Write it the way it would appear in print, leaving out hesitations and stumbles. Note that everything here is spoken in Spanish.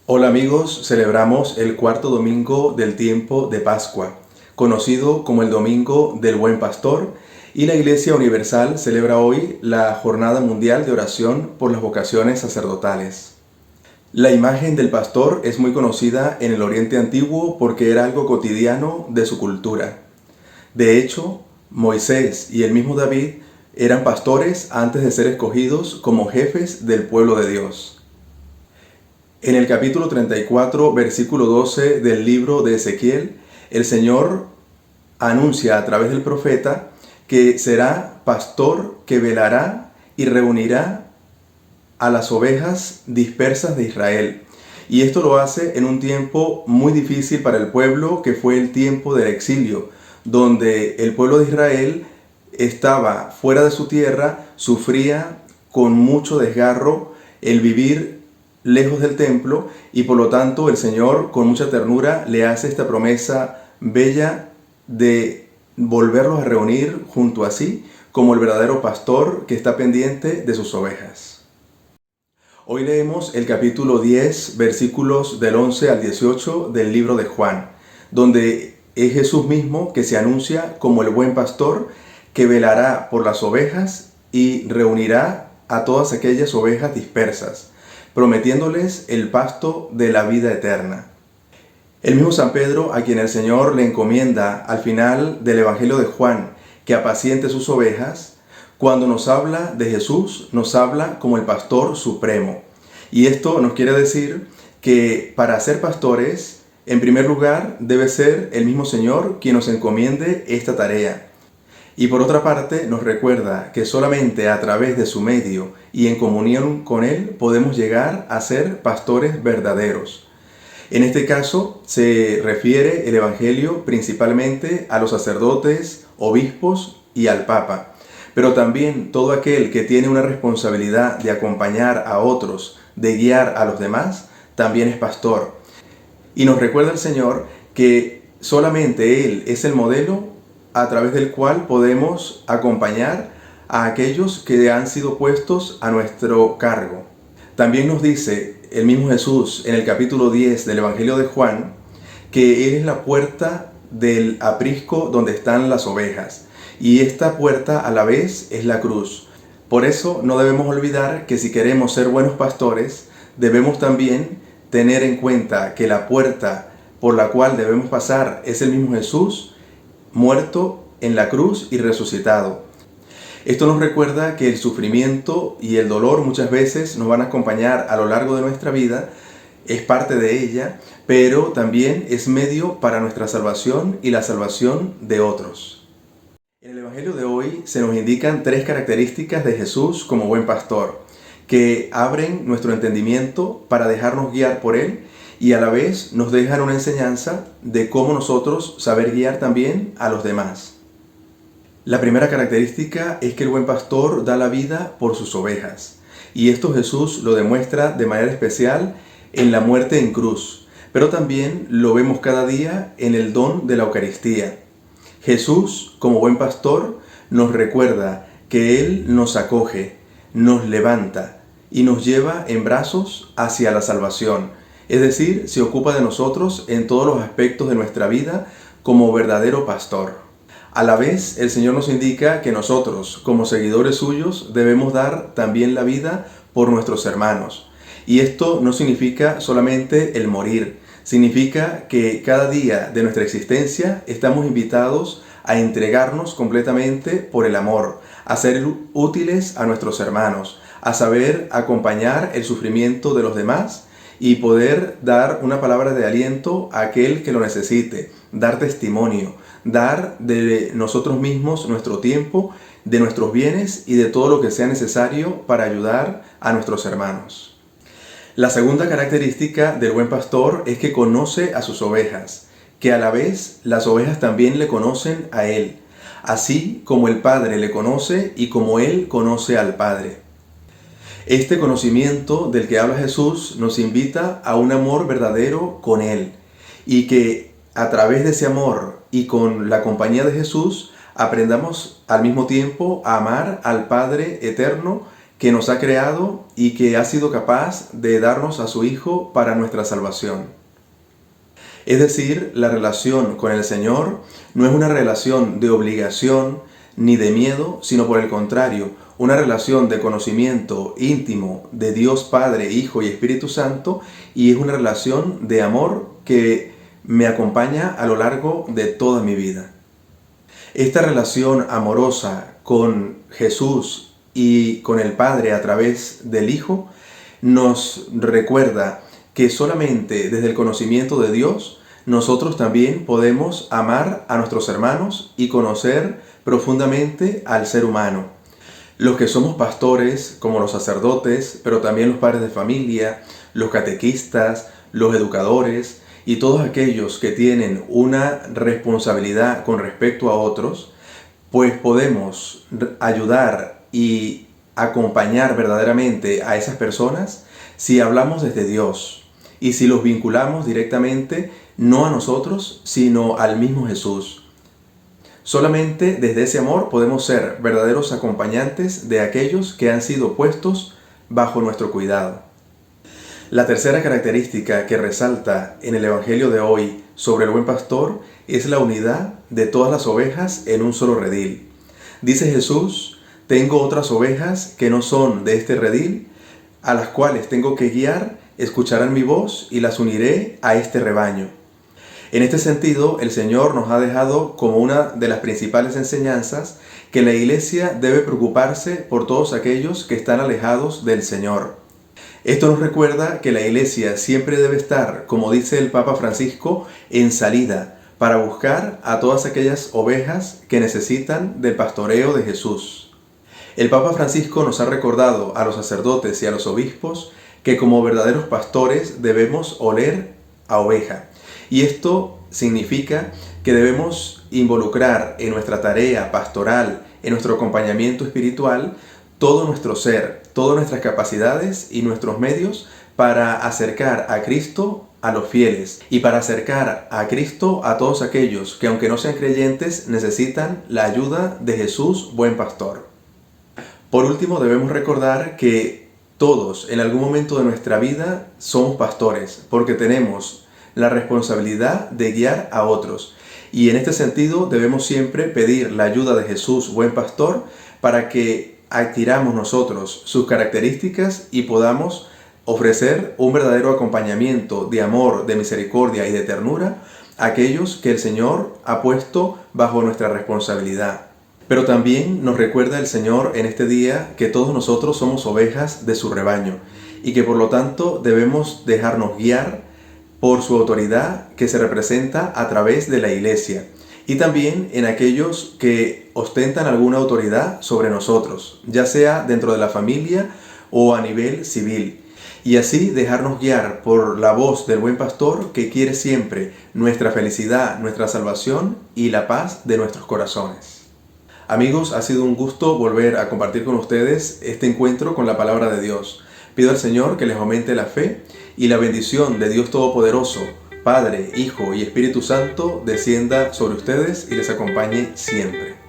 Hola amigos, celebramos el cuarto domingo del tiempo de Pascua, conocido como el Domingo del Buen Pastor, y la Iglesia Universal celebra hoy la Jornada Mundial de Oración por las Vocaciones Sacerdotales. La imagen del pastor es muy conocida en el Oriente Antiguo porque era algo cotidiano de su cultura. De hecho, Moisés y el mismo David eran pastores antes de ser escogidos como jefes del pueblo de Dios. En el capítulo 34, versículo 12 del libro de Ezequiel, el Señor anuncia a través del profeta que será pastor que velará y reunirá a las ovejas dispersas de Israel. Y esto lo hace en un tiempo muy difícil para el pueblo, que fue el tiempo del exilio, donde el pueblo de Israel estaba fuera de su tierra, sufría con mucho desgarro el vivir lejos del templo, y por lo tanto el Señor con mucha ternura le hace esta promesa bella de volverlos a reunir junto a sí como el verdadero pastor que está pendiente de sus ovejas. Hoy leemos el capítulo 10, versículos del 11 al 18 del libro de Juan, donde es Jesús mismo que se anuncia como el buen pastor que velará por las ovejas y reunirá a todas aquellas ovejas dispersas, prometiéndoles el pasto de la vida eterna. El mismo San Pedro, a quien el Señor le encomienda al final del Evangelio de Juan que apaciente sus ovejas, cuando nos habla de Jesús, nos habla como el pastor supremo. Y esto nos quiere decir que para ser pastores, en primer lugar, debe ser el mismo Señor quien nos encomiende esta tarea. Y por otra parte, nos recuerda que solamente a través de su medio y en comunión con Él podemos llegar a ser pastores verdaderos. En este caso, se refiere el Evangelio principalmente a los sacerdotes, obispos y al Papa, pero también todo aquel que tiene una responsabilidad de acompañar a otros, de guiar a los demás, también es pastor. Y nos recuerda el Señor que solamente Él es el modelo a través del cual podemos acompañar a aquellos que han sido puestos a nuestro cargo. También nos dice el mismo Jesús en el capítulo 10 del Evangelio de Juan que Él es la puerta del aprisco donde están las ovejas, y esta puerta a la vez es la cruz. Por eso no debemos olvidar que si queremos ser buenos pastores, debemos también tener en cuenta que la puerta por la cual debemos pasar es el mismo Jesús, muerto en la cruz y resucitado. Esto nos recuerda que el sufrimiento y el dolor muchas veces nos van a acompañar a lo largo de nuestra vida, es parte de ella, pero también es medio para nuestra salvación y la salvación de otros. En el Evangelio de hoy se nos indican tres características de Jesús como buen pastor, que abren nuestro entendimiento para dejarnos guiar por Él, y a la vez nos dejan una enseñanza de cómo nosotros saber guiar también a los demás. La primera característica es que el buen pastor da la vida por sus ovejas, y esto Jesús lo demuestra de manera especial en la muerte en cruz, pero también lo vemos cada día en el don de la Eucaristía. Jesús, como buen pastor, nos recuerda que Él nos acoge, nos levanta y nos lleva en brazos hacia la salvación. Es decir, se ocupa de nosotros en todos los aspectos de nuestra vida como verdadero pastor. A la vez, el Señor nos indica que nosotros, como seguidores suyos, debemos dar también la vida por nuestros hermanos. Y esto no significa solamente el morir, significa que cada día de nuestra existencia estamos invitados a entregarnos completamente por el amor, a ser útiles a nuestros hermanos, a saber acompañar el sufrimiento de los demás y poder dar una palabra de aliento a aquel que lo necesite, dar testimonio, dar de nosotros mismos nuestro tiempo, de nuestros bienes y de todo lo que sea necesario para ayudar a nuestros hermanos. La segunda característica del buen pastor es que conoce a sus ovejas, que a la vez las ovejas también le conocen a Él, así como el Padre le conoce y como Él conoce al Padre. Este conocimiento del que habla Jesús nos invita a un amor verdadero con Él, y que a través de ese amor y con la compañía de Jesús aprendamos al mismo tiempo a amar al Padre eterno que nos ha creado y que ha sido capaz de darnos a su Hijo para nuestra salvación. Es decir, la relación con el Señor no es una relación de obligación ni de miedo, sino por el contrario, una relación de conocimiento íntimo de Dios Padre, Hijo y Espíritu Santo, y es una relación de amor que me acompaña a lo largo de toda mi vida. Esta relación amorosa con Jesús y con el Padre a través del Hijo nos recuerda que solamente desde el conocimiento de Dios nosotros también podemos amar a nuestros hermanos y conocer profundamente al ser humano. Los que somos pastores, como los sacerdotes, pero también los padres de familia, los catequistas, los educadores y todos aquellos que tienen una responsabilidad con respecto a otros, pues podemos ayudar y acompañar verdaderamente a esas personas si hablamos desde Dios y si los vinculamos directamente no a nosotros, sino al mismo Jesús. Solamente desde ese amor podemos ser verdaderos acompañantes de aquellos que han sido puestos bajo nuestro cuidado. La tercera característica que resalta en el Evangelio de hoy sobre el buen pastor es la unidad de todas las ovejas en un solo redil. Dice Jesús: tengo otras ovejas que no son de este redil, a las cuales tengo que guiar, escucharán mi voz y las uniré a este rebaño. En este sentido, el Señor nos ha dejado como una de las principales enseñanzas que la Iglesia debe preocuparse por todos aquellos que están alejados del Señor. Esto nos recuerda que la Iglesia siempre debe estar, como dice el Papa Francisco, en salida para buscar a todas aquellas ovejas que necesitan del pastoreo de Jesús. El Papa Francisco nos ha recordado a los sacerdotes y a los obispos que como verdaderos pastores debemos oler a oveja. Y esto significa que debemos involucrar en nuestra tarea pastoral, en nuestro acompañamiento espiritual, todo nuestro ser, todas nuestras capacidades y nuestros medios para acercar a Cristo a los fieles y para acercar a Cristo a todos aquellos que, aunque no sean creyentes, necesitan la ayuda de Jesús, buen pastor. Por último, debemos recordar que todos en algún momento de nuestra vida somos pastores, porque tenemos la responsabilidad de guiar a otros. Y en este sentido debemos siempre pedir la ayuda de Jesús, buen pastor, para que adquiramos nosotros sus características y podamos ofrecer un verdadero acompañamiento de amor, de misericordia y de ternura a aquellos que el Señor ha puesto bajo nuestra responsabilidad. Pero también nos recuerda el Señor en este día que todos nosotros somos ovejas de su rebaño y que por lo tanto debemos dejarnos guiar por su autoridad que se representa a través de la Iglesia y también en aquellos que ostentan alguna autoridad sobre nosotros, ya sea dentro de la familia o a nivel civil, y así dejarnos guiar por la voz del buen pastor que quiere siempre nuestra felicidad, nuestra salvación y la paz de nuestros corazones. Amigos, ha sido un gusto volver a compartir con ustedes este encuentro con la palabra de Dios. Pido al Señor que les aumente la fe y la bendición de Dios Todopoderoso, Padre, Hijo y Espíritu Santo, descienda sobre ustedes y les acompañe siempre.